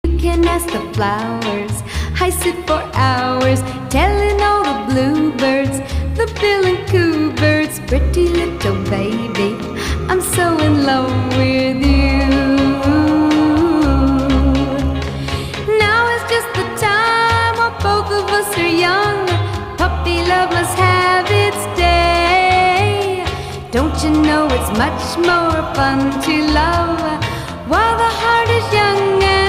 You can ask the flowers. I sit for hours telling all the bluebirds, the bill and coo birds, pretty little baby, I'm so in love with you. Now is just the time while both of us are young. Puppy love must have its day. Don't you know it's much more fun to love while the heart is young and